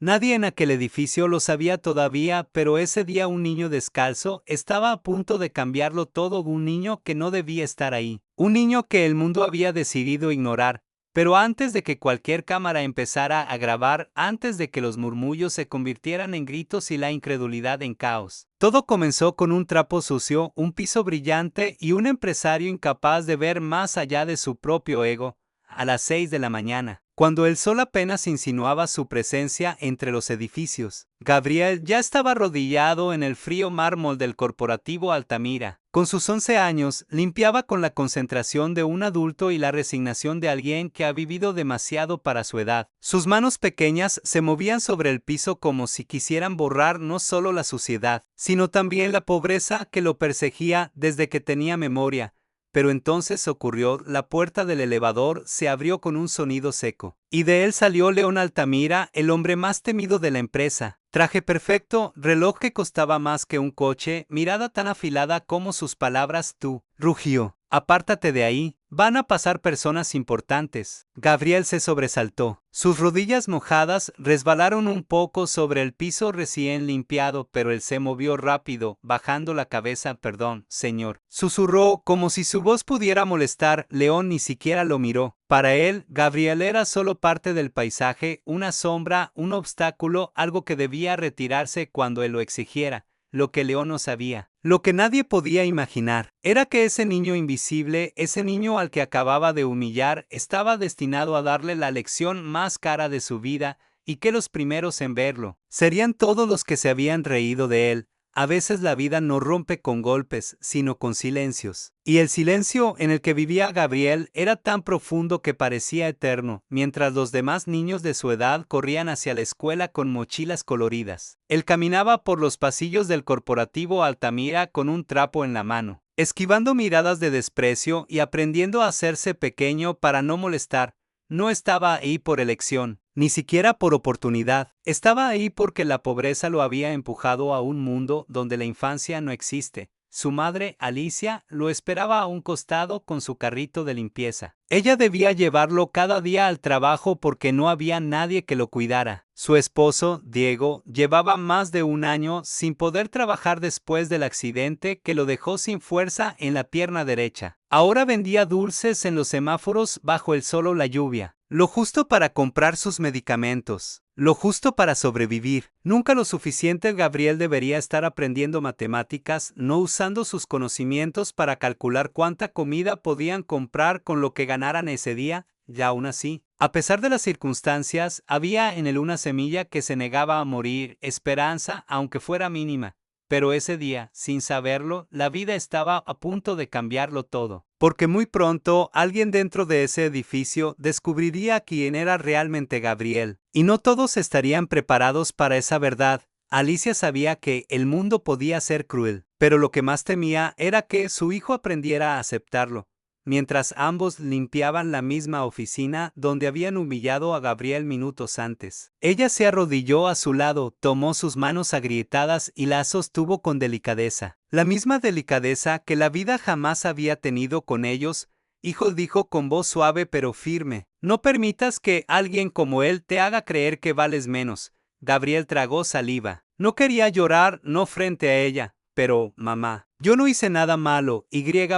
Nadie en aquel edificio lo sabía todavía, pero ese día un niño descalzo estaba a punto de cambiarlo todo, un niño que no debía estar ahí, un niño que el mundo había decidido ignorar. Pero antes de que cualquier cámara empezara a grabar, antes de que los murmullos se convirtieran en gritos y la incredulidad en caos, todo comenzó con un trapo sucio, un piso brillante y un empresario incapaz de ver más allá de su propio ego. A las 6 de la mañana, cuando el sol apenas insinuaba su presencia entre los edificios, Gabriel ya estaba arrodillado en el frío mármol del corporativo Altamira. Con sus 11 años, limpiaba con la concentración de un adulto y la resignación de alguien que ha vivido demasiado para su edad. Sus manos pequeñas se movían sobre el piso como si quisieran borrar no solo la suciedad, sino también la pobreza que lo perseguía desde que tenía memoria. Pero entonces ocurrió, la puerta del elevador se abrió con un sonido seco, y de él salió León Altamira, el hombre más temido de la empresa. Traje perfecto, reloj que costaba más que un coche, mirada tan afilada como sus palabras, tú, rugió. Apártate de ahí, van a pasar personas importantes. Gabriel se sobresaltó. Sus rodillas mojadas resbalaron un poco sobre el piso recién limpiado, pero él se movió rápido, bajando la cabeza. Perdón, señor. Susurró como si su voz pudiera molestar. León ni siquiera lo miró. Para él, Gabriel era solo parte del paisaje, una sombra, un obstáculo, algo que debía retirarse cuando él lo exigiera. Lo que León no sabía, lo que nadie podía imaginar, era que ese niño invisible, ese niño al que acababa de humillar, estaba destinado a darle la lección más cara de su vida, y que los primeros en verlo serían todos los que se habían reído de él. A veces la vida no rompe con golpes, sino con silencios. Y el silencio en el que vivía Gabriel era tan profundo que parecía eterno, mientras los demás niños de su edad corrían hacia la escuela con mochilas coloridas. Él caminaba por los pasillos del corporativo Altamira con un trapo en la mano, esquivando miradas de desprecio y aprendiendo a hacerse pequeño para no molestar. No estaba ahí por elección, ni siquiera por oportunidad. Estaba ahí porque la pobreza lo había empujado a un mundo donde la infancia no existe. Su madre, Alicia, lo esperaba a un costado con su carrito de limpieza. Ella debía llevarlo cada día al trabajo porque no había nadie que lo cuidara. Su esposo, Diego, llevaba más de un año sin poder trabajar después del accidente que lo dejó sin fuerza en la pierna derecha. Ahora vendía dulces en los semáforos bajo el sol o la lluvia. Lo justo para comprar sus medicamentos, lo justo para sobrevivir. Nunca lo suficiente. Gabriel debería estar aprendiendo matemáticas, no usando sus conocimientos para calcular cuánta comida podían comprar con lo que ganaran ese día. Y aún así, a pesar de las circunstancias, había en él una semilla que se negaba a morir, esperanza, aunque fuera mínima. Pero ese día, sin saberlo, la vida estaba a punto de cambiarlo todo. Porque muy pronto alguien dentro de ese edificio descubriría quién era realmente Gabriel. Y no todos estarían preparados para esa verdad. Alicia sabía que el mundo podía ser cruel, pero lo que más temía era que su hijo aprendiera a aceptarlo. Mientras ambos limpiaban la misma oficina donde habían humillado a Gabriel minutos antes, ella se arrodilló a su lado, tomó sus manos agrietadas y las sostuvo con delicadeza. La misma delicadeza que la vida jamás había tenido con ellos. Hijo, dijo con voz suave pero firme, no permitas que alguien como él te haga creer que vales menos. Gabriel tragó saliva. No quería llorar, no frente a ella. Pero, mamá, yo no hice nada malo,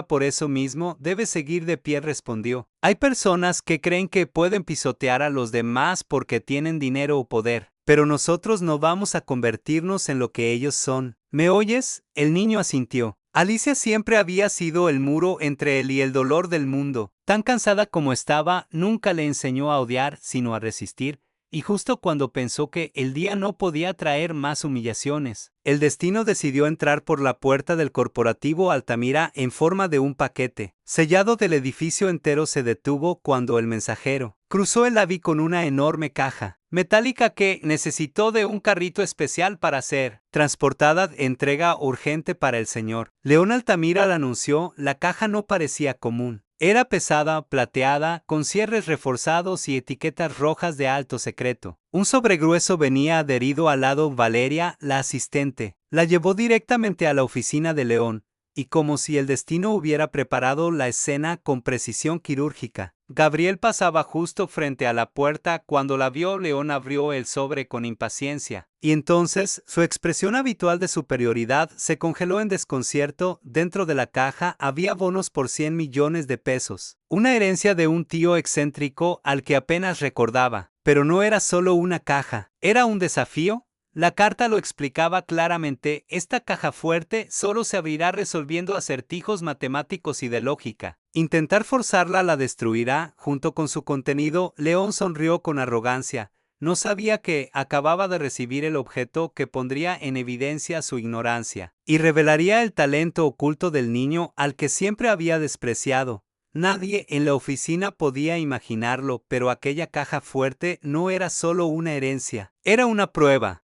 por eso mismo debe seguir de pie, respondió. Hay personas que creen que pueden pisotear a los demás porque tienen dinero o poder, pero nosotros no vamos a convertirnos en lo que ellos son. ¿Me oyes? El niño asintió. Alicia siempre había sido el muro entre él y el dolor del mundo. Tan cansada como estaba, nunca le enseñó a odiar, sino a resistir. Y justo cuando pensó que el día no podía traer más humillaciones, el destino decidió entrar por la puerta del corporativo Altamira en forma de un paquete. Sellado del edificio entero se detuvo cuando el mensajero cruzó el lobby con una enorme caja metálica que necesitó de un carrito especial para ser transportada. Entrega urgente para el señor León Altamira, la anunció. La caja no parecía común. Era pesada, plateada, con cierres reforzados y etiquetas rojas de alto secreto. Un sobregrueso venía adherido al lado. Valeria, la asistente, la llevó directamente a la oficina de León. y como si el destino hubiera preparado la escena con precisión quirúrgica. Gabriel pasaba justo frente a la puerta cuando la vio. León abrió el sobre con impaciencia, y entonces su expresión habitual de superioridad se congeló en desconcierto. Dentro de la caja había bonos por 100 millones de pesos, una herencia de un tío excéntrico al que apenas recordaba. Pero no era solo una caja, era un desafío. La carta lo explicaba claramente: esta caja fuerte solo se abrirá resolviendo acertijos matemáticos y de lógica. Intentar forzarla la destruirá. Junto con su contenido, León sonrió con arrogancia. No sabía que acababa de recibir el objeto que pondría en evidencia su ignorancia, y revelaría el talento oculto del niño al que siempre había despreciado. Nadie en la oficina podía imaginarlo, pero aquella caja fuerte no era solo una herencia, era una prueba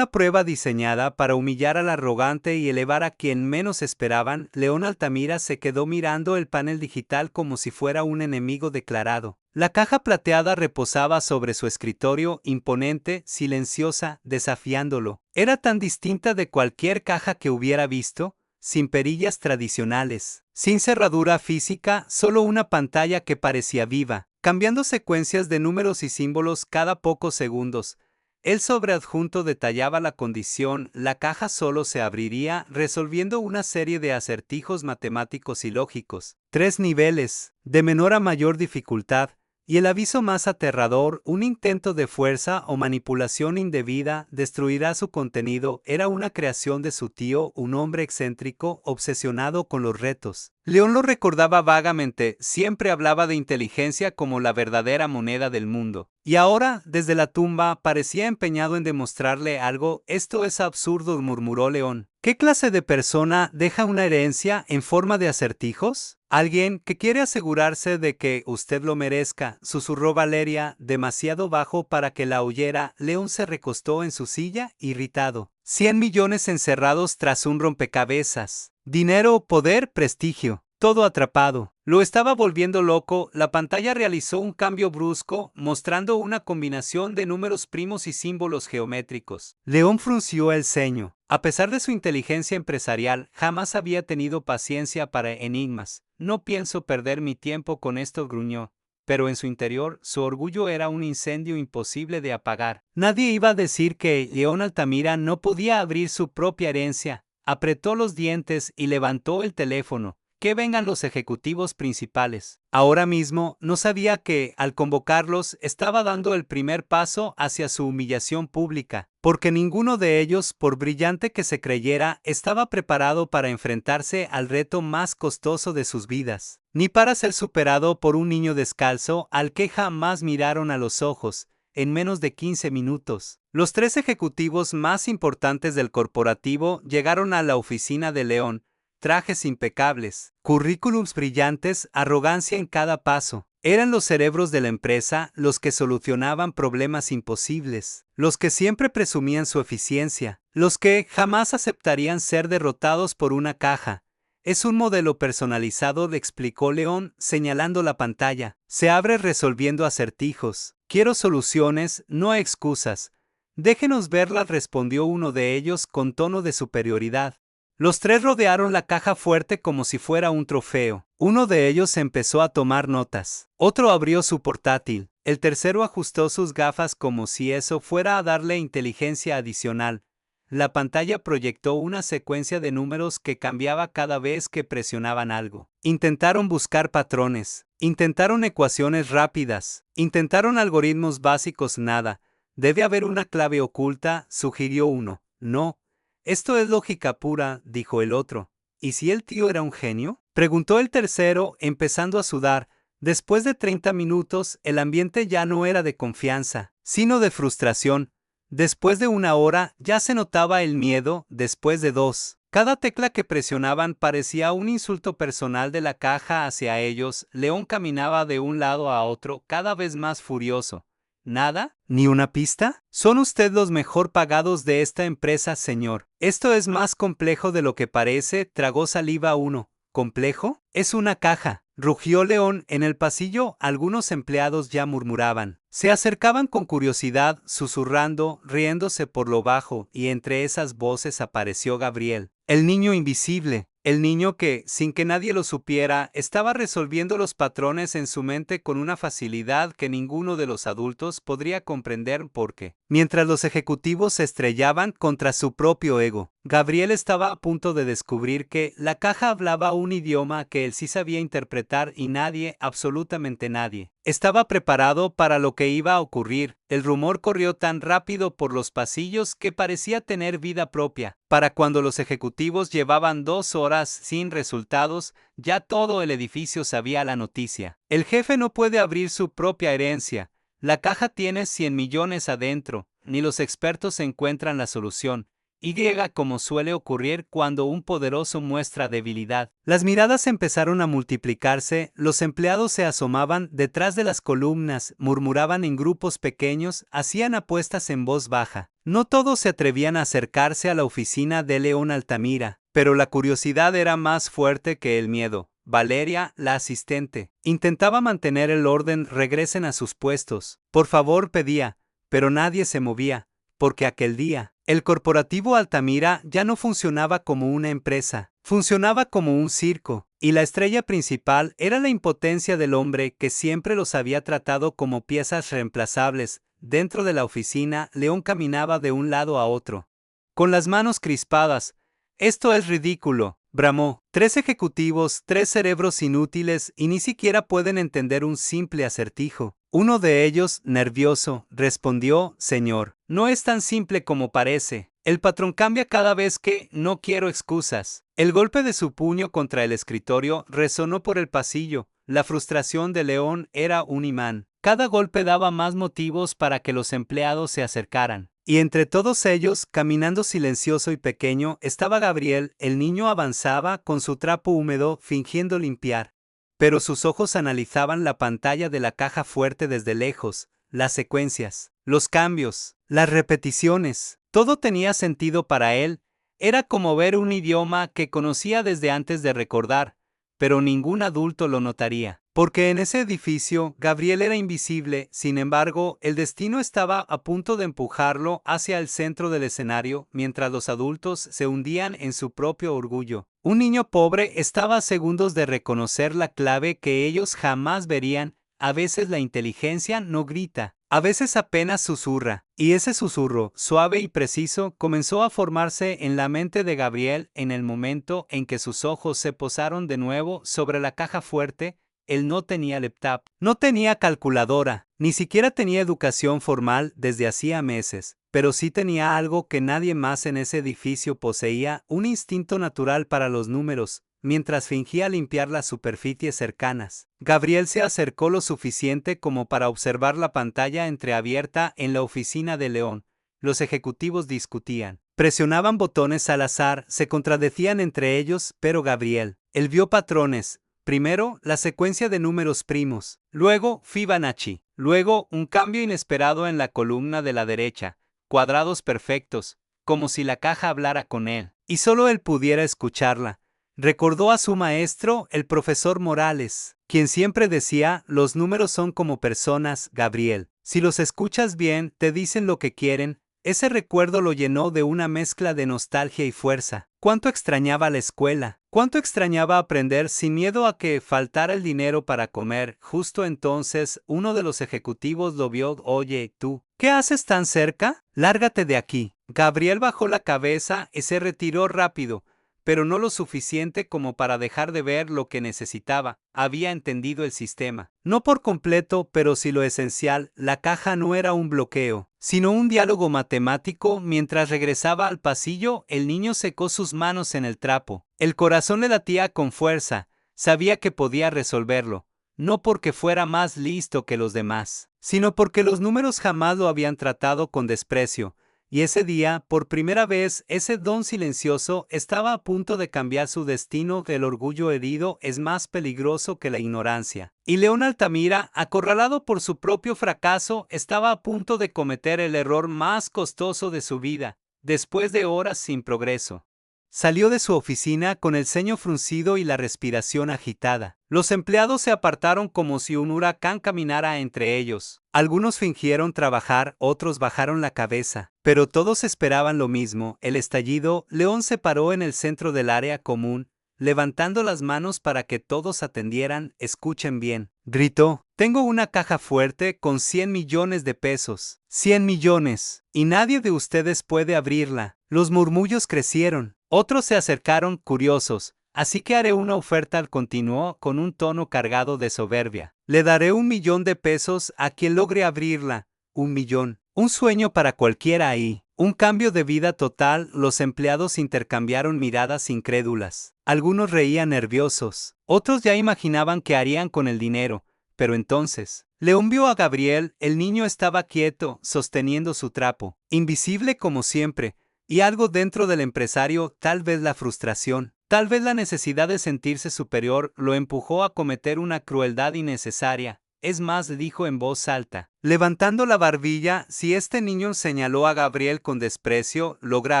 diseñada para humillar al arrogante y elevar a quien menos esperaban. León Altamira se quedó mirando el panel digital como si fuera un enemigo declarado. La caja plateada reposaba sobre su escritorio, imponente, silenciosa, desafiándolo. Era tan distinta de cualquier caja que hubiera visto, sin perillas tradicionales, sin cerradura física, solo una pantalla que parecía viva, cambiando secuencias de números y símbolos cada pocos segundos. El sobreadjunto detallaba la condición: la caja solo se abriría resolviendo una serie de acertijos matemáticos y lógicos, 3 niveles, de menor a mayor dificultad. Y el aviso más aterrador: un intento de fuerza o manipulación indebida destruirá su contenido. Era una creación de su tío, un hombre excéntrico, obsesionado con los retos. León lo recordaba vagamente, siempre hablaba de inteligencia como la verdadera moneda del mundo. Y ahora, desde la tumba, parecía empeñado en demostrarle algo. Esto es absurdo, murmuró León. ¿Qué clase de persona deja una herencia en forma de acertijos? Alguien que quiere asegurarse de que usted lo merezca, susurró Valeria, demasiado bajo para que la oyera. León se recostó en su silla, irritado. 100 millones encerrados tras un rompecabezas. Dinero, poder, prestigio. Todo atrapado. Lo estaba volviendo loco. La pantalla realizó un cambio brusco, mostrando una combinación de números primos y símbolos geométricos. León frunció el ceño. A pesar de su inteligencia empresarial, jamás había tenido paciencia para enigmas. No pienso perder mi tiempo con esto, gruñó. Pero en su interior, su orgullo era un incendio imposible de apagar. Nadie iba a decir que León Altamira no podía abrir su propia herencia. Apretó los dientes y levantó el teléfono. Que vengan los ejecutivos principales. Ahora mismo no sabía que, al convocarlos, estaba dando el primer paso hacia su humillación pública, porque ninguno de ellos, por brillante que se creyera, estaba preparado para enfrentarse al reto más costoso de sus vidas, ni para ser superado por un niño descalzo al que jamás miraron a los ojos. En menos de 15 minutos, los 3 ejecutivos más importantes del corporativo llegaron a la oficina de León. Trajes impecables, currículums brillantes, arrogancia en cada paso. Eran los cerebros de la empresa, los que solucionaban problemas imposibles, los que siempre presumían su eficiencia, los que jamás aceptarían ser derrotados por una caja. Es un modelo personalizado, le explicó León, señalando la pantalla. Se abre resolviendo acertijos. Quiero soluciones, no excusas. Déjenos verlas, respondió uno de ellos con tono de superioridad. Los 3 rodearon la caja fuerte como si fuera un trofeo. Uno de ellos empezó a tomar notas. Otro abrió su portátil. El tercero ajustó sus gafas como si eso fuera a darle inteligencia adicional. La pantalla proyectó una secuencia de números que cambiaba cada vez que presionaban algo. Intentaron buscar patrones. Intentaron ecuaciones rápidas. Intentaron algoritmos básicos. Nada. Debe haber una clave oculta, sugirió uno. No. Esto es lógica pura, dijo el otro. ¿Y si el tío era un genio? Preguntó el tercero, empezando a sudar. Después de 30 minutos, el ambiente ya no era de confianza, sino de frustración. Después de 1 hora, ya se notaba el miedo. Después de 2. Cada tecla que presionaban parecía un insulto personal de la caja hacia ellos. León caminaba de un lado a otro, cada vez más furioso. ¿Nada? ¿Ni una pista? Son usted los mejor pagados de esta empresa, señor. Esto es más complejo de lo que parece, tragó saliva uno. ¿Complejo? Es una caja, rugió León. En el pasillo, algunos empleados ya murmuraban. Se acercaban con curiosidad, susurrando, riéndose por lo bajo, y entre esas voces apareció Gabriel. El niño invisible. El niño que, sin que nadie lo supiera, estaba resolviendo los patrones en su mente con una facilidad que ninguno de los adultos podría comprender porque, mientras los ejecutivos se estrellaban contra su propio ego, Gabriel estaba a punto de descubrir que la caja hablaba un idioma que él sí sabía interpretar y nadie, absolutamente nadie, estaba preparado para lo que iba a ocurrir. El rumor corrió tan rápido por los pasillos que parecía tener vida propia. Para cuando los ejecutivos llevaban 2 horas sin resultados, ya todo el edificio sabía la noticia. El jefe no puede abrir su propia herencia. La caja tiene 100 millones adentro, ni los expertos encuentran la solución. Y como suele ocurrir cuando un poderoso muestra debilidad. Las miradas empezaron a multiplicarse, los empleados se asomaban detrás de las columnas, murmuraban en grupos pequeños, hacían apuestas en voz baja. No todos se atrevían a acercarse a la oficina de León Altamira, pero la curiosidad era más fuerte que el miedo. Valeria, la asistente, intentaba mantener el orden. Regresen a sus puestos. Por favor, pedía, pero nadie se movía, porque aquel día, el corporativo Altamira ya no funcionaba como una empresa, funcionaba como un circo, y la estrella principal era la impotencia del hombre que siempre los había tratado como piezas reemplazables. Dentro de la oficina, León caminaba de un lado a otro, con las manos crispadas. «Esto es ridículo», bramó. 3 ejecutivos, 3 cerebros inútiles y ni siquiera pueden entender un simple acertijo. Uno de ellos, nervioso, respondió: «Señor, no es tan simple como parece. El patrón cambia cada vez que no quiero excusas». El golpe de su puño contra el escritorio resonó por el pasillo. La frustración de León era un imán. Cada golpe daba más motivos para que los empleados se acercaran. Y entre todos ellos, caminando silencioso y pequeño, estaba Gabriel. El niño avanzaba con su trapo húmedo, fingiendo limpiar. Pero sus ojos analizaban la pantalla de la caja fuerte desde lejos, las secuencias, los cambios, las repeticiones. Todo tenía sentido para él. Era como ver un idioma que conocía desde antes de recordar, pero ningún adulto lo notaría. Porque en ese edificio, Gabriel era invisible. Sin embargo, el destino estaba a punto de empujarlo hacia el centro del escenario, mientras los adultos se hundían en su propio orgullo. Un niño pobre estaba a segundos de reconocer la clave que ellos jamás verían. A veces la inteligencia no grita, a veces apenas susurra, y ese susurro, suave y preciso, comenzó a formarse en la mente de Gabriel en el momento en que sus ojos se posaron de nuevo sobre la caja fuerte. Él no tenía laptop, no tenía calculadora, ni siquiera tenía educación formal desde hacía meses, pero sí tenía algo que nadie más en ese edificio poseía: un instinto natural para los números. Mientras fingía limpiar las superficies cercanas, Gabriel se acercó lo suficiente como para observar la pantalla entreabierta en la oficina de León. Los ejecutivos discutían, presionaban botones al azar, se contradecían entre ellos, pero Gabriel, él vio patrones. Primero, la secuencia de números primos, luego Fibonacci, luego un cambio inesperado en la columna de la derecha, cuadrados perfectos, como si la caja hablara con él, y solo él pudiera escucharla. Recordó a su maestro, el profesor Morales, quien siempre decía: «Los números son como personas, Gabriel. Si los escuchas bien, te dicen lo que quieren». Ese recuerdo lo llenó de una mezcla de nostalgia y fuerza. Cuánto extrañaba la escuela, cuánto extrañaba aprender sin miedo a que faltara el dinero para comer. Justo entonces, uno de los ejecutivos lo vio. «Oye, tú, ¿qué haces tan cerca? Lárgate de aquí». Gabriel bajó la cabeza y se retiró rápido, pero no lo suficiente como para dejar de ver lo que necesitaba. Había entendido el sistema. No por completo, pero sí lo esencial. La caja no era un bloqueo, sino un diálogo matemático. Mientras regresaba al pasillo, el niño secó sus manos en el trapo. El corazón le latía con fuerza. Sabía que podía resolverlo. No porque fuera más listo que los demás, sino porque los números jamás lo habían tratado con desprecio. Y ese día, por primera vez, ese don silencioso estaba a punto de cambiar su destino. El orgullo herido es más peligroso que la ignorancia. Y León Altamira, acorralado por su propio fracaso, estaba a punto de cometer el error más costoso de su vida. Después de horas sin progreso, salió de su oficina con el ceño fruncido y la respiración agitada. Los empleados se apartaron como si un huracán caminara entre ellos. Algunos fingieron trabajar, otros bajaron la cabeza, pero todos esperaban lo mismo: el estallido. León se paró en el centro del área común. levantando las manos para que todos atendieran. Escuchen bien, gritó. Tengo una caja fuerte con 100 millones de pesos. 100 millones. Y nadie de ustedes puede abrirla. Los murmullos crecieron. Otros se acercaron curiosos. Así que haré una oferta, continuó con un tono cargado de soberbia. Le daré 1 millón de pesos a quien logre abrirla. 1 millón. Un sueño para cualquiera ahí. Un cambio de vida total. Los empleados intercambiaron miradas incrédulas. Algunos reían nerviosos. Otros ya imaginaban qué harían con el dinero. Pero entonces, León vio a Gabriel. El niño estaba quieto, sosteniendo su trapo, invisible como siempre, y algo dentro del empresario, tal vez la frustración, tal vez la necesidad de sentirse superior, lo empujó a cometer una crueldad innecesaria. Es más, dijo en voz alta, levantando la barbilla, si este niño, señaló a Gabriel con desprecio, logra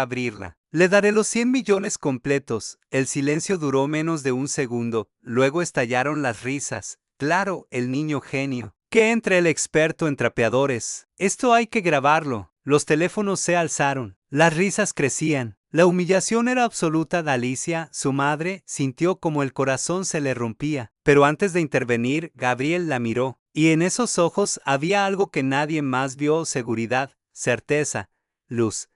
abrirla. Le daré los 100 millones completos. El silencio duró menos de un segundo, luego estallaron las risas. Claro, el niño genio. Que entre el experto en trapeadores. Esto hay que grabarlo. Los teléfonos se alzaron. Las risas crecían. La humillación era absoluta. Alicia, su madre, sintió como el corazón se le rompía. Pero antes de intervenir, Gabriel la miró. Y en esos ojos había algo que nadie más vio: seguridad, certeza, luz.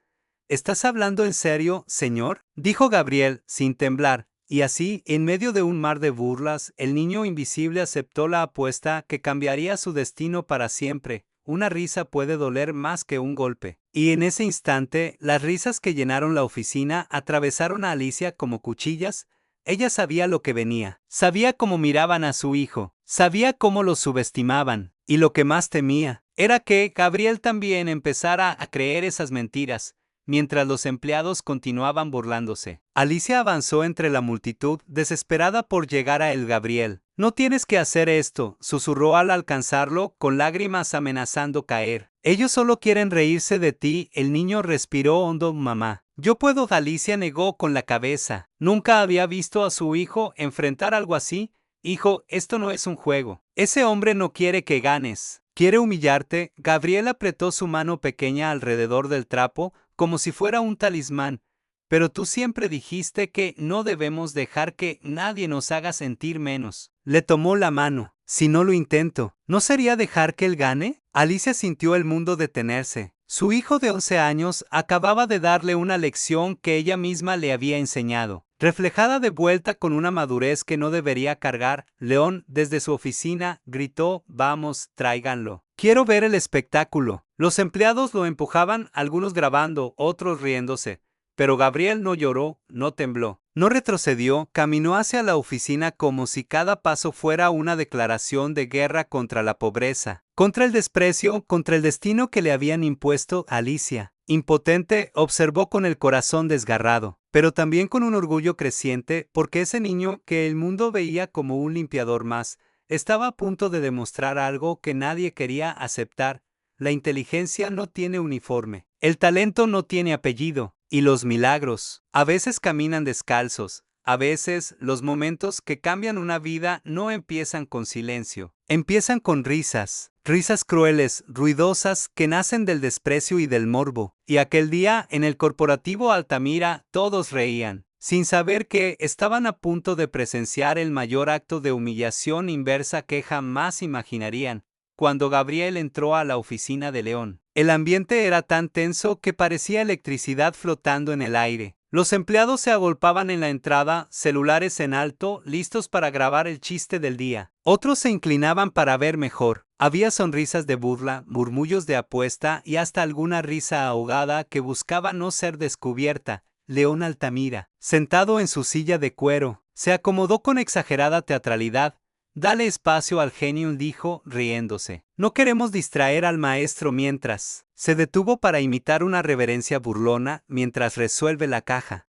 ¿Estás hablando en serio, señor?, dijo Gabriel, sin temblar. Y así, en medio de un mar de burlas, el niño invisible aceptó la apuesta que cambiaría su destino para siempre. Una risa puede doler más que un golpe. Y en ese instante, las risas que llenaron la oficina atravesaron a Alicia como cuchillas. Ella sabía lo que venía, sabía cómo miraban a su hijo, sabía cómo lo subestimaban, y lo que más temía era que Gabriel también empezara a creer esas mentiras. Mientras los empleados continuaban burlándose, Alicia avanzó entre la multitud, desesperada por llegar a él. Gabriel, no tienes que hacer esto, susurró al alcanzarlo, con lágrimas amenazando caer. Ellos solo quieren reírse de ti. El niño respiró hondo. Mamá, yo puedo. Alicia negó con la cabeza. Nunca había visto a su hijo enfrentar algo así. Hijo, esto no es un juego. Ese hombre no quiere que ganes. Quiere humillarte. Gabriel apretó su mano pequeña alrededor del trapo, como si fuera un talismán. Pero tú siempre dijiste que no debemos dejar que nadie nos haga sentir menos. Le tomó la mano. Si no lo intento, ¿no sería dejar que él gane? Alicia sintió el mundo detenerse. Su hijo de 11 años acababa de darle una lección que ella misma le había enseñado, reflejada de vuelta con una madurez que no debería cargar. León, desde su oficina, gritó: vamos, tráiganlo. Quiero ver el espectáculo. Los empleados lo empujaban, algunos grabando, otros riéndose. Pero Gabriel no lloró, no tembló, no retrocedió, caminó hacia la oficina como si cada paso fuera una declaración de guerra contra la pobreza, contra el desprecio, contra el destino que le habían impuesto. Alicia, impotente, observó con el corazón desgarrado, pero también con un orgullo creciente, porque ese niño, que el mundo veía como un limpiador más, estaba a punto de demostrar algo que nadie quería aceptar. La inteligencia no tiene uniforme, el talento no tiene apellido. Y los milagros, a veces caminan descalzos, a veces los momentos que cambian una vida no empiezan con silencio, empiezan con risas, risas crueles, ruidosas, que nacen del desprecio y del morbo. Y aquel día, en el corporativo Altamira, todos reían, sin saber que estaban a punto de presenciar el mayor acto de humillación inversa que jamás imaginarían. Cuando Gabriel entró a la oficina de León, el ambiente era tan tenso que parecía electricidad flotando en el aire. Los empleados se agolpaban en la entrada, celulares en alto, listos para grabar el chiste del día. Otros se inclinaban para ver mejor. Había sonrisas de burla, murmullos de apuesta y hasta alguna risa ahogada que buscaba no ser descubierta. León Altamira, sentado en su silla de cuero, se acomodó con exagerada teatralidad. Dale espacio al genio, dijo, riéndose. No queremos distraer al maestro mientras. Se detuvo para imitar una reverencia burlona mientras resuelve la caja.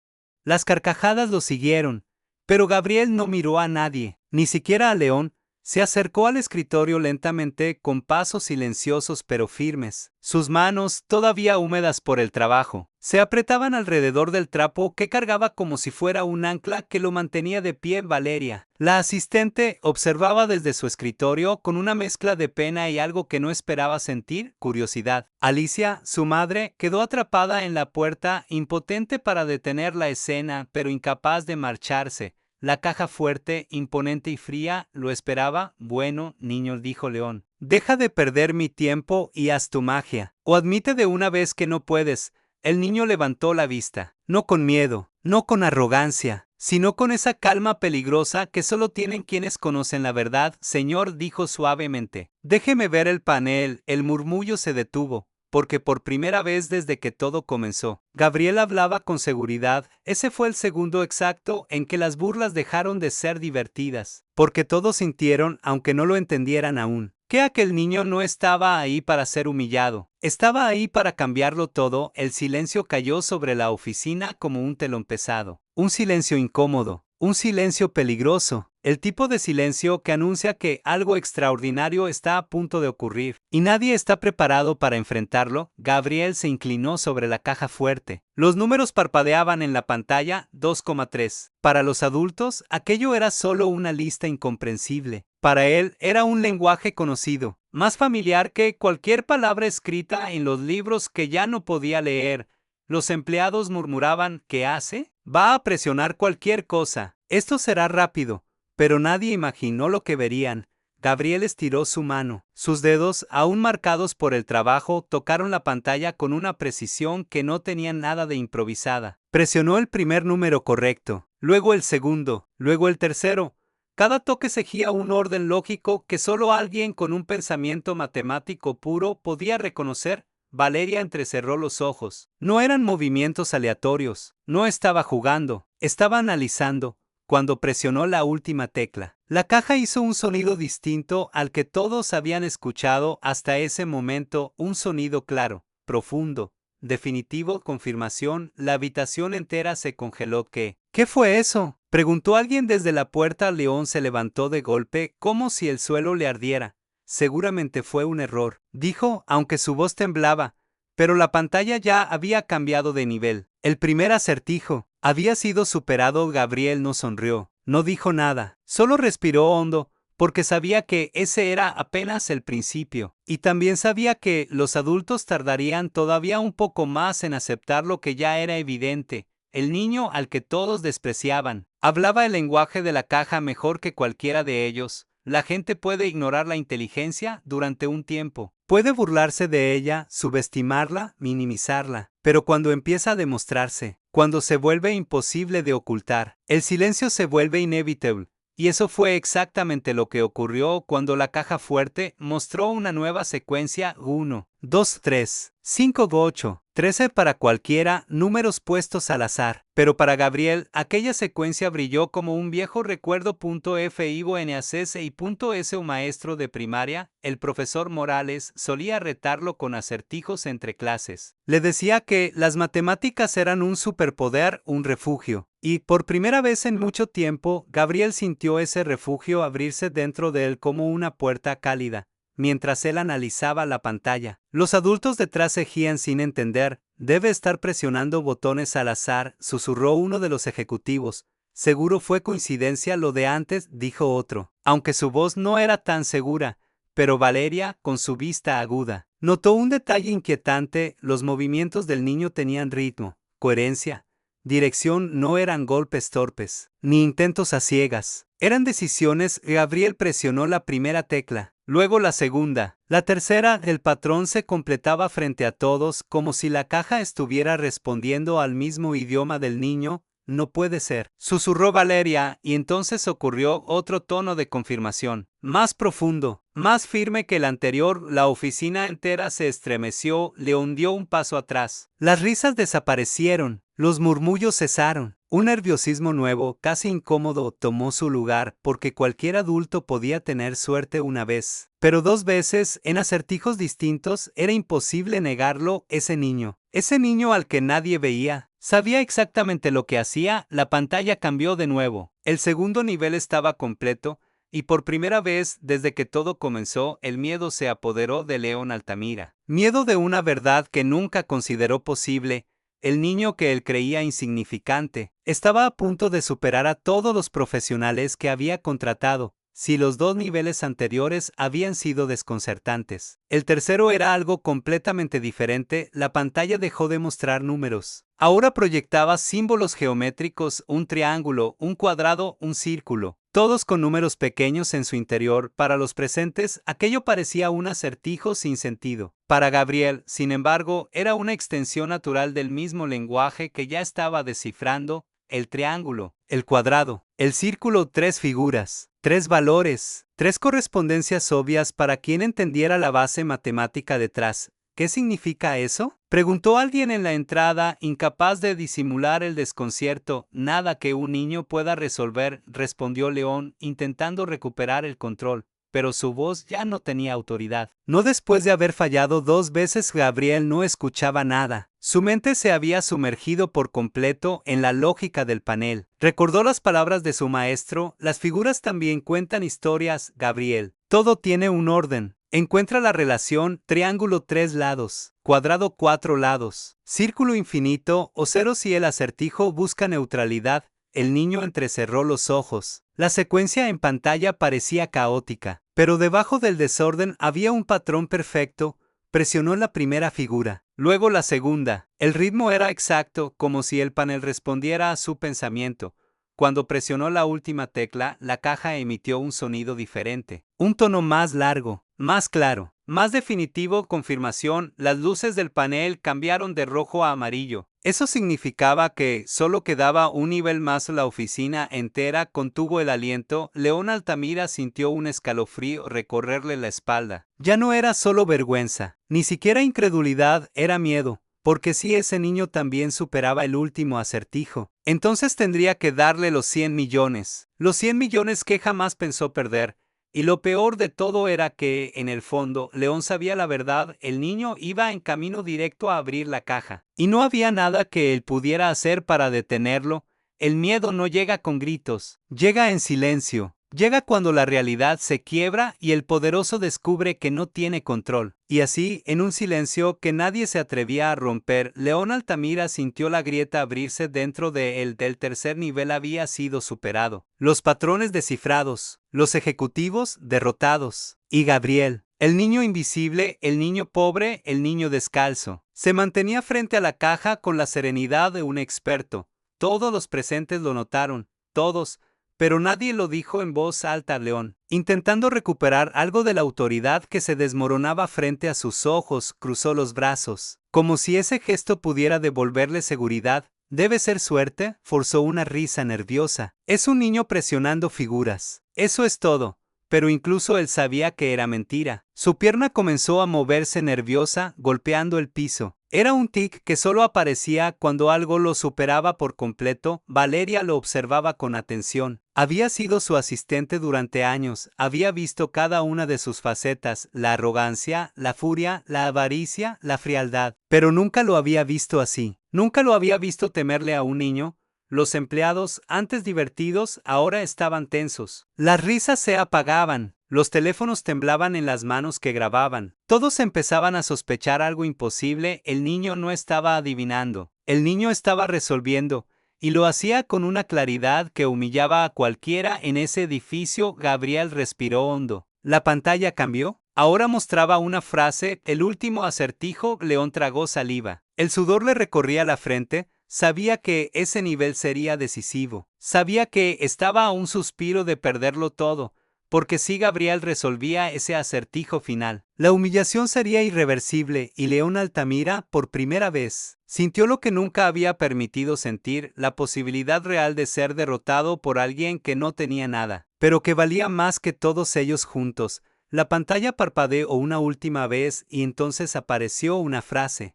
Las carcajadas lo siguieron, pero Gabriel no miró a nadie, ni siquiera a León. Se acercó al escritorio lentamente, con pasos silenciosos pero firmes. Sus manos, todavía húmedas por el trabajo, se apretaban alrededor del trapo que cargaba como si fuera un ancla que lo mantenía de pie. Valeria, la asistente, observaba desde su escritorio con una mezcla de pena y algo que no esperaba sentir: curiosidad. Alicia, su madre, quedó atrapada en la puerta, impotente para detener la escena, pero incapaz de marcharse. La caja fuerte, imponente y fría, lo esperaba. Bueno, niño, dijo León, deja de perder mi tiempo y haz tu magia. O admite de una vez que no puedes. El niño levantó la vista, no con miedo, no con arrogancia, sino con esa calma peligrosa que solo tienen quienes conocen la verdad. Señor, dijo suavemente, déjeme ver el panel. El murmullo se detuvo, porque por primera vez desde que todo comenzó, Gabriel hablaba con seguridad. Ese fue el segundo exacto en que las burlas dejaron de ser divertidas, porque todos sintieron, aunque no lo entendieran aún, que aquel niño no estaba ahí para ser humillado, estaba ahí para cambiarlo todo. El silencio cayó sobre la oficina como un telón pesado, un silencio incómodo, un silencio peligroso, el tipo de silencio que anuncia que algo extraordinario está a punto de ocurrir, y nadie está preparado para enfrentarlo. Gabriel se inclinó sobre la caja fuerte. Los números parpadeaban en la pantalla. 2,3. Para los adultos, aquello era solo una lista incomprensible. Para él, era un lenguaje conocido, más familiar que cualquier palabra escrita en los libros que ya no podía leer. Los empleados murmuraban, ¿qué hace? Va a presionar cualquier cosa. Esto será rápido. Pero nadie imaginó lo que verían. Gabriel estiró su mano. Sus dedos, aún marcados por el trabajo, tocaron la pantalla con una precisión que no tenía nada de improvisada. Presionó el primer número correcto, luego el segundo, luego el tercero. Cada toque seguía un orden lógico que solo alguien con un pensamiento matemático puro podía reconocer. Valeria entrecerró los ojos. No eran movimientos aleatorios. No estaba jugando, estaba analizando. Cuando presionó la última tecla, la caja hizo un sonido distinto al que todos habían escuchado hasta ese momento, un sonido claro, profundo, definitivo. Confirmación. La habitación entera se congeló. ¿Qué fue eso?, preguntó alguien desde la puerta. León se levantó de golpe, como si el suelo le ardiera. Seguramente fue un error, dijo, aunque su voz temblaba, pero la pantalla ya había cambiado de nivel. El primer acertijo había sido superado. Gabriel no sonrió, no dijo nada, solo respiró hondo, porque sabía que ese era apenas el principio, y también sabía que los adultos tardarían todavía un poco más en aceptar lo que ya era evidente. El niño al que todos despreciaban hablaba el lenguaje de la caja mejor que cualquiera de ellos. La gente puede ignorar la inteligencia durante un tiempo, puede burlarse de ella, subestimarla, minimizarla, pero cuando empieza a demostrarse, cuando se vuelve imposible de ocultar, el silencio se vuelve inevitable. Y eso fue exactamente lo que ocurrió cuando la caja fuerte mostró una nueva secuencia. 1, 2, 3, 5, 8, 13 para cualquiera, números puestos al azar. Pero para Gabriel, aquella secuencia brilló como un viejo recuerdo. FIBONACS y S. Un maestro de primaria, el profesor Morales, solía retarlo con acertijos entre clases. Le decía que las matemáticas eran un superpoder, un refugio. Y, por primera vez en mucho tiempo, Gabriel sintió ese refugio abrirse dentro de él como una puerta cálida, mientras él analizaba la pantalla. Los adultos detrás seguían sin entender. Debe estar presionando botones al azar, susurró uno de los ejecutivos. Seguro fue coincidencia lo de antes, dijo otro, aunque su voz no era tan segura. Pero Valeria, con su vista aguda, notó un detalle inquietante. Los movimientos del niño tenían ritmo, coherencia, dirección. No eran golpes torpes, ni intentos a ciegas. Eran decisiones. Gabriel presionó la primera tecla, luego la segunda, la tercera. El patrón se completaba frente a todos, como si la caja estuviera respondiendo al mismo idioma del niño. No puede ser, susurró Valeria, y entonces ocurrió otro tono de confirmación, más profundo, más firme que el anterior. La oficina entera se estremeció. León dio un paso atrás. Las risas desaparecieron, los murmullos cesaron. Un nerviosismo nuevo, casi incómodo, tomó su lugar, porque cualquier adulto podía tener suerte una vez, pero dos veces, en acertijos distintos. Era imposible negarlo. Ese niño al que nadie veía, sabía exactamente lo que hacía. La pantalla cambió de nuevo. El segundo nivel estaba completo, y por primera vez desde que todo comenzó, el miedo se apoderó de León Altamira. Miedo de una verdad que nunca consideró posible. El niño que él creía insignificante estaba a punto de superar a todos los profesionales que había contratado. si los dos niveles anteriores habían sido desconcertantes. El tercero era algo completamente diferente, la pantalla dejó de mostrar números. Ahora proyectaba símbolos geométricos, un triángulo, un cuadrado, un círculo, todos con números pequeños en su interior. Para los presentes, aquello parecía un acertijo sin sentido. Para Gabriel, sin embargo, era una extensión natural del mismo lenguaje que ya estaba descifrando: el triángulo, el cuadrado, el círculo, tres figuras, tres valores, tres correspondencias obvias para quien entendiera la base matemática detrás. ¿Qué significa eso?, preguntó alguien en la entrada, incapaz de disimular el desconcierto. Nada que un niño pueda resolver, respondió León, intentando recuperar el control. Pero su voz ya no tenía autoridad. No después de haber fallado 2 veces, Gabriel no escuchaba nada. Su mente se había sumergido por completo en la lógica del panel. Recordó las palabras de su maestro: las figuras también cuentan historias, Gabriel. Todo tiene un orden. Encuentra la relación: triángulo 3 lados, cuadrado 4 lados, círculo infinito o cero si el acertijo busca neutralidad. El niño entrecerró los ojos. La secuencia en pantalla parecía caótica, pero debajo del desorden había un patrón perfecto. Presionó la primera figura, luego la segunda. El ritmo era exacto, como si el panel respondiera a su pensamiento. Cuando presionó la última tecla, la caja emitió un sonido diferente, un tono más largo, más claro, más definitivo. Confirmación: las luces del panel cambiaron de rojo a amarillo. Eso significaba que solo quedaba un nivel más. La oficina entera contuvo el aliento. León Altamira sintió un escalofrío recorrerle la espalda. Ya no era solo vergüenza, ni siquiera incredulidad, era miedo. Porque si ese niño también superaba el último acertijo, entonces tendría que darle los 100 millones. Los 100 millones que jamás pensó perder. Y lo peor de todo era que, en el fondo, León sabía la verdad: el niño iba en camino directo a abrir la caja. Y no había nada que él pudiera hacer para detenerlo. El miedo no llega con gritos, llega en silencio. Llega cuando la realidad se quiebra y el poderoso descubre que no tiene control. Y así, en un silencio que nadie se atrevía a romper, León Altamira sintió la grieta abrirse dentro de él. Del tercer nivel había sido superado. Los patrones descifrados, los ejecutivos derrotados. Y Gabriel, el niño invisible, el niño pobre, el niño descalzo, se mantenía frente a la caja con la serenidad de un experto. Todos los presentes lo notaron, todos. Pero nadie lo dijo en voz alta. León, intentando recuperar algo de la autoridad que se desmoronaba frente a sus ojos, cruzó los brazos, como si ese gesto pudiera devolverle seguridad. ¿Debe ser suerte?, forzó una risa nerviosa. Es un niño presionando figuras. Eso es todo. Pero incluso él sabía que era mentira. Su pierna comenzó a moverse nerviosa, golpeando el piso. Era un tic que solo aparecía cuando algo lo superaba por completo. Valeria lo observaba con atención. Había sido su asistente durante años, había visto cada una de sus facetas: la arrogancia, la furia, la avaricia, la frialdad. Pero nunca lo había visto así. Nunca lo había visto temerle a un niño. Los empleados, antes divertidos, ahora estaban tensos. Las risas se apagaban. Los teléfonos temblaban en las manos que grababan. Todos empezaban a sospechar algo imposible. El niño no estaba adivinando. El niño estaba resolviendo. Y lo hacía con una claridad que humillaba a cualquiera en ese edificio. Gabriel respiró hondo. La pantalla cambió. Ahora mostraba una frase: el último acertijo. León tragó saliva. El sudor le recorría la frente. Sabía que ese nivel sería decisivo. Sabía que estaba a un suspiro de perderlo todo. Porque si Gabriel resolvía ese acertijo final, la humillación sería irreversible y León Altamira, por primera vez, sintió lo que nunca había permitido sentir: la posibilidad real de ser derrotado por alguien que no tenía nada, pero que valía más que todos ellos juntos. La pantalla parpadeó una última vez y entonces apareció una frase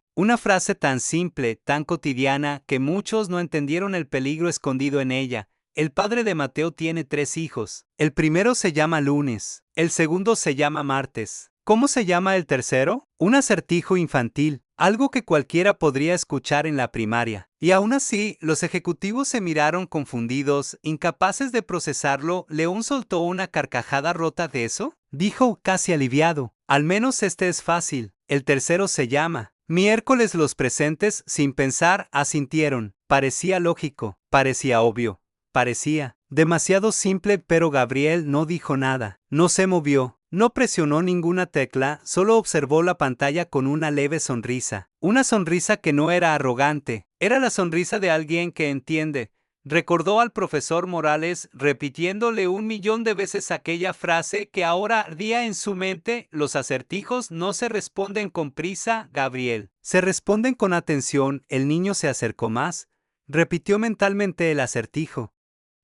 tan simple, tan cotidiana, que muchos no entendieron el peligro escondido en ella. El padre de Mateo tiene 3 hijos. El primero se llama Lunes. El segundo se llama Martes. ¿Cómo se llama el tercero? Un acertijo infantil, algo que cualquiera podría escuchar en la primaria. Y aún así, los ejecutivos se miraron confundidos, incapaces de procesarlo. León soltó una carcajada rota. ¿De eso?, dijo, casi aliviado. Al menos este es fácil. El tercero se llama miércoles. Los presentes, sin pensar, asintieron. Parecía lógico, parecía obvio. Parecía Demasiado simple, pero Gabriel no dijo nada. No se movió. No presionó ninguna tecla, solo observó la pantalla con una leve sonrisa. Una sonrisa que no era arrogante, era la sonrisa de alguien que entiende. Recordó al profesor Morales repitiéndole 1.000.000 de veces aquella frase que ahora ardía en su mente: los acertijos no se responden con prisa, Gabriel. Se responden con atención. El niño se acercó más. Repitió mentalmente el acertijo.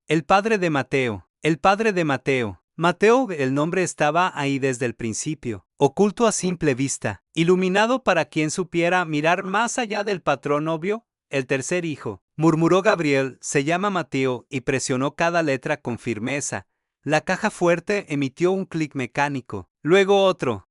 El padre de Mateo. El padre de Mateo. Mateo, el nombre estaba ahí desde el principio, oculto a simple vista, iluminado para quien supiera mirar más allá del patrón obvio. El tercer hijo, murmuró Gabriel, se llama Mateo, y presionó cada letra con firmeza. La caja fuerte emitió un clic mecánico, luego otro,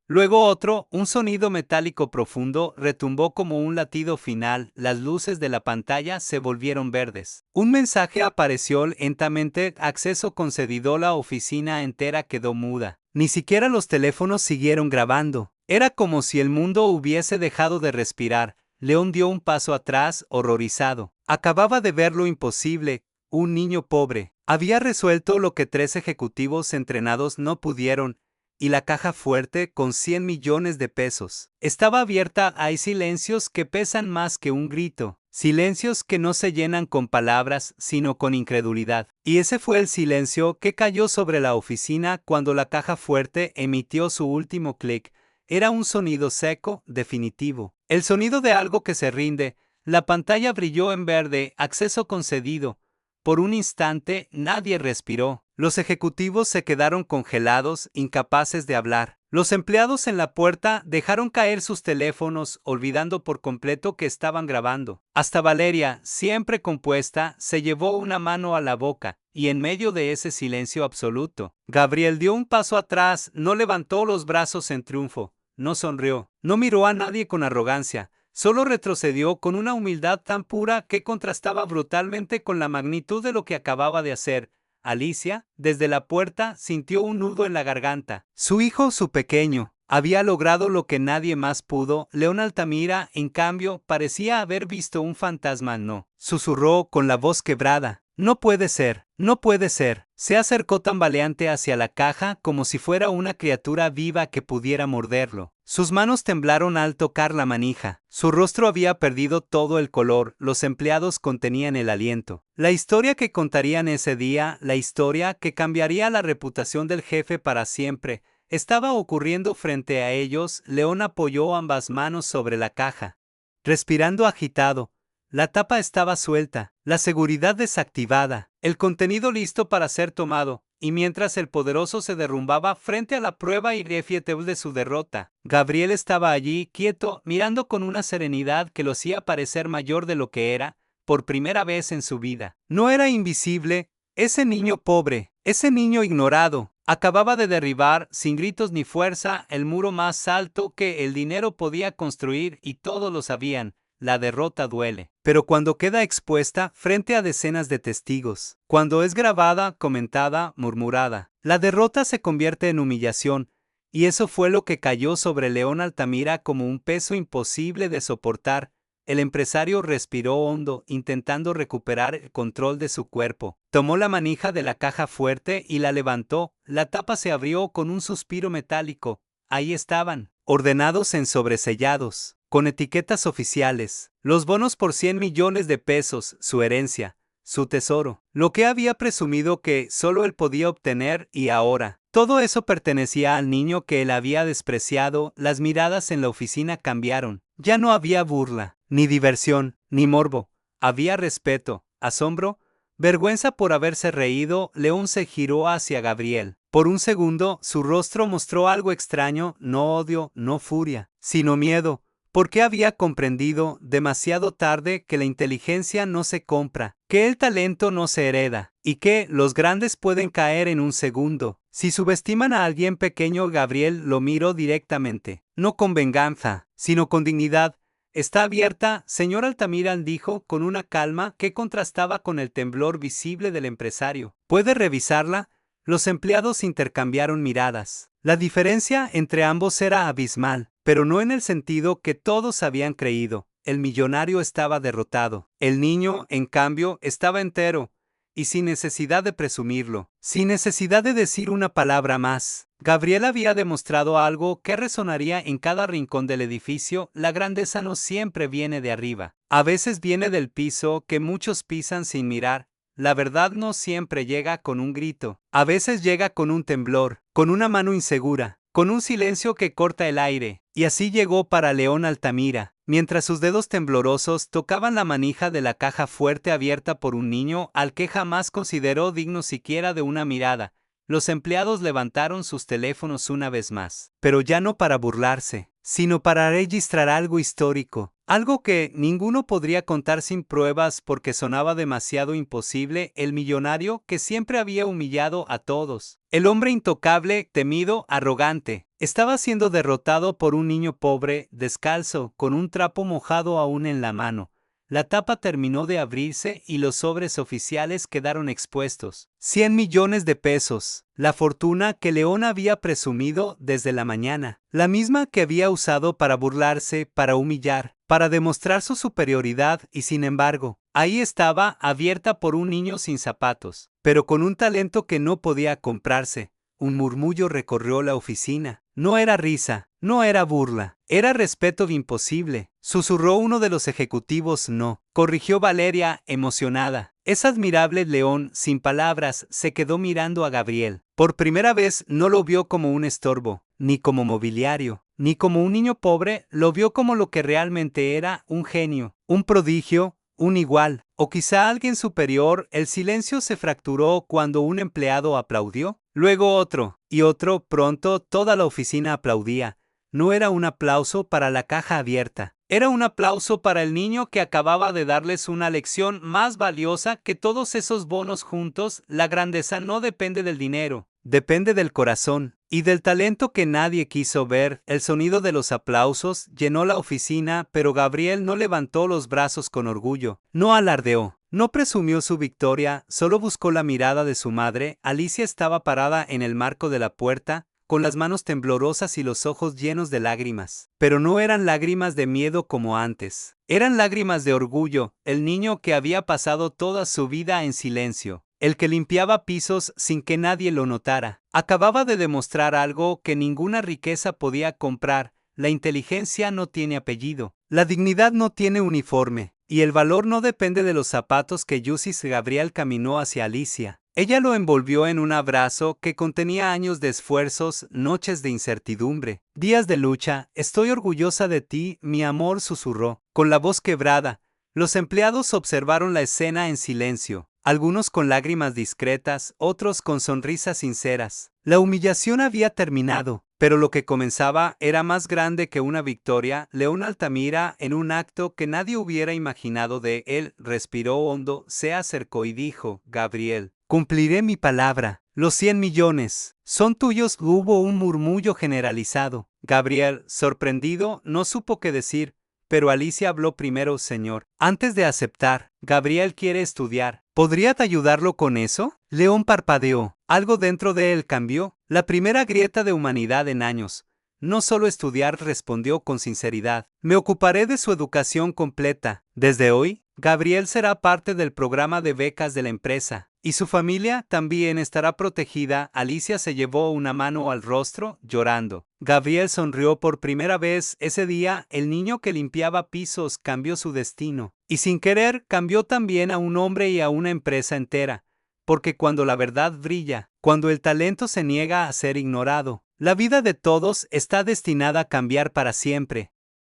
un sonido metálico profundo retumbó como un latido final. Las luces de la pantalla se volvieron verdes. Un mensaje apareció lentamente: acceso concedido. La oficina entera quedó muda. Ni siquiera los teléfonos siguieron grabando. Era como si el mundo hubiese dejado de respirar. León dio un paso atrás, horrorizado. Acababa de ver lo imposible. Un niño pobre había resuelto lo que 3 ejecutivos entrenados no pudieron, y la caja fuerte, con 100 millones de pesos, estaba abierta. Hay silencios que pesan más que un grito, silencios que no se llenan con palabras, sino con incredulidad. Y ese fue el silencio que cayó sobre la oficina cuando la caja fuerte emitió su último clic. Era un sonido seco, definitivo, el sonido de algo que se rinde. La pantalla brilló en verde: acceso concedido. Por un instante, nadie respiró. Los ejecutivos se quedaron congelados, incapaces de hablar. Los empleados en la puerta dejaron caer sus teléfonos, olvidando por completo que estaban grabando. Hasta Valeria, siempre compuesta, se llevó una mano a la boca, y en medio de ese silencio absoluto, Gabriel dio un paso atrás. No levantó los brazos en triunfo, no sonrió, no miró a nadie con arrogancia. Solo retrocedió con una humildad tan pura que contrastaba brutalmente con la magnitud de lo que acababa de hacer. Alicia, desde la puerta, sintió un nudo en la garganta. Su hijo, su pequeño, había logrado lo que nadie más pudo. León Altamira, en cambio, parecía haber visto un fantasma. No, susurró con la voz quebrada. No puede ser, no puede ser. Se acercó tambaleante hacia la caja como si fuera una criatura viva que pudiera morderlo. Sus manos temblaron al tocar la manija. Su rostro había perdido todo el color. Los empleados contenían el aliento. La historia que contarían ese día, la historia que cambiaría la reputación del jefe para siempre, estaba ocurriendo frente a ellos. León apoyó ambas manos sobre la caja, respirando agitado. La tapa estaba suelta, la seguridad desactivada, el contenido listo para ser tomado, y mientras el poderoso se derrumbaba frente a la prueba irrefutable de su derrota, Gabriel estaba allí, quieto, mirando con una serenidad que lo hacía parecer mayor de lo que era, por primera vez en su vida. No era invisible. Ese niño pobre, ese niño ignorado, acababa de derribar, sin gritos ni fuerza, el muro más alto que el dinero podía construir, y todos lo sabían. La derrota duele. Pero cuando queda expuesta frente a decenas de testigos, cuando es grabada, comentada, murmurada, la derrota se convierte en humillación, y eso fue lo que cayó sobre León Altamira como un peso imposible de soportar. El empresario respiró hondo, intentando recuperar el control de su cuerpo. Tomó la manija de la caja fuerte y la levantó. La tapa se abrió con un suspiro metálico. Ahí estaban, ordenados en sobresellados, con etiquetas oficiales, los bonos por 100 millones de pesos, su herencia, su tesoro, lo que había presumido que solo él podía obtener. Y ahora, todo eso pertenecía al niño que él había despreciado. Las miradas en la oficina cambiaron. Ya no había burla, ni diversión, ni morbo. Había respeto, asombro, vergüenza por haberse reído. León se giró hacia Gabriel. Por un segundo, su rostro mostró algo extraño: no odio, no furia, sino miedo, porque había comprendido, demasiado tarde, que la inteligencia no se compra, que el talento no se hereda, y que los grandes pueden caer en un segundo si subestiman a alguien pequeño. Gabriel lo miró directamente, no con venganza, sino con dignidad. Está abierta, señor Altamira, dijo con una calma que contrastaba con el temblor visible del empresario. ¿Puede revisarla? Los empleados intercambiaron miradas. La diferencia entre ambos era abismal, pero no en el sentido que todos habían creído. El millonario estaba derrotado. El niño, en cambio, estaba entero. y sin necesidad de presumirlo, sin necesidad de decir una palabra más. Gabriel había demostrado algo que resonaría en cada rincón del edificio: la grandeza no siempre viene de arriba. A veces viene del piso que muchos pisan sin mirar. La verdad no siempre llega con un grito. A veces llega con un temblor, con una mano insegura, con un silencio que corta el aire. Y así llegó para León Altamira, mientras sus dedos temblorosos tocaban la manija de la caja fuerte abierta por un niño al que jamás consideró digno siquiera de una mirada. Los empleados levantaron sus teléfonos una vez más, pero ya no para burlarse, sino para registrar algo histórico, algo que ninguno podría contar sin pruebas porque sonaba demasiado imposible: el millonario que siempre había humillado a todos, el hombre intocable, temido, arrogante, estaba siendo derrotado por un niño pobre, descalzo, con un trapo mojado aún en la mano. La tapa terminó de abrirse y los sobres oficiales quedaron expuestos. 100 millones de pesos, la fortuna que León había presumido desde la mañana, la misma que había usado para burlarse, para humillar, para demostrar su superioridad, y sin embargo, ahí estaba, abierta por un niño sin zapatos, pero con un talento que no podía comprarse. Un murmullo recorrió la oficina. No era risa, no era burla, era respeto imposible. Susurró uno de los ejecutivos. No, corrigió Valeria, emocionada. Es admirable. León, sin palabras, se quedó mirando a Gabriel. Por primera vez no lo vio como un estorbo, ni como mobiliario, ni como un niño pobre. Lo vio como lo que realmente era: un genio, un prodigio, un igual, o quizá alguien superior. El silencio se fracturó cuando un empleado aplaudió. Luego otro, y otro. Pronto toda la oficina aplaudía. No era un aplauso para la caja abierta. Era un aplauso para el niño que acababa de darles una lección más valiosa que todos esos bonos juntos. La grandeza no depende del dinero, depende del corazón y del talento que nadie quiso ver. El sonido de los aplausos llenó la oficina, pero Gabriel no levantó los brazos con orgullo, no alardeó. No presumió su victoria, solo buscó la mirada de su madre. Alicia estaba parada en el marco de la puerta, con las manos temblorosas y los ojos llenos de lágrimas. Pero no eran lágrimas de miedo como antes. Eran lágrimas de orgullo. El niño que había pasado toda su vida en silencio, el que limpiaba pisos sin que nadie lo notara, acababa de demostrar algo que ninguna riqueza podía comprar: la inteligencia no tiene apellido, la dignidad no tiene uniforme, y el valor no depende de los zapatos que uses. Gabriel caminó hacia Alicia. Ella lo envolvió en un abrazo que contenía años de esfuerzos, noches de incertidumbre, días de lucha. Estoy orgullosa de ti, mi amor, susurró, con la voz quebrada. Los empleados observaron la escena en silencio, algunos con lágrimas discretas, otros con sonrisas sinceras. La humillación había terminado, pero lo que comenzaba era más grande que una victoria. León Altamira, en un acto que nadie hubiera imaginado de él, respiró hondo, se acercó y dijo: Gabriel, cumpliré mi palabra. Los 100 millones son tuyos. Hubo un murmullo generalizado. Gabriel, sorprendido, no supo qué decir, pero Alicia habló primero. Señor, antes de aceptar, Gabriel quiere estudiar. ¿Podría ayudarlo con eso? León parpadeó. Algo dentro de él cambió. La primera grieta de humanidad en años. No solo estudiar, respondió con sinceridad. Me ocuparé de su educación completa. Desde hoy, Gabriel será parte del programa de becas de la empresa, y su familia también estará protegida. Alicia se llevó una mano al rostro, llorando. Gabriel sonrió por primera vez. Ese día, el niño que limpiaba pisos cambió su destino, y sin querer cambió también a un hombre y a una empresa entera. Porque cuando la verdad brilla, cuando el talento se niega a ser ignorado, la vida de todos está destinada a cambiar para siempre.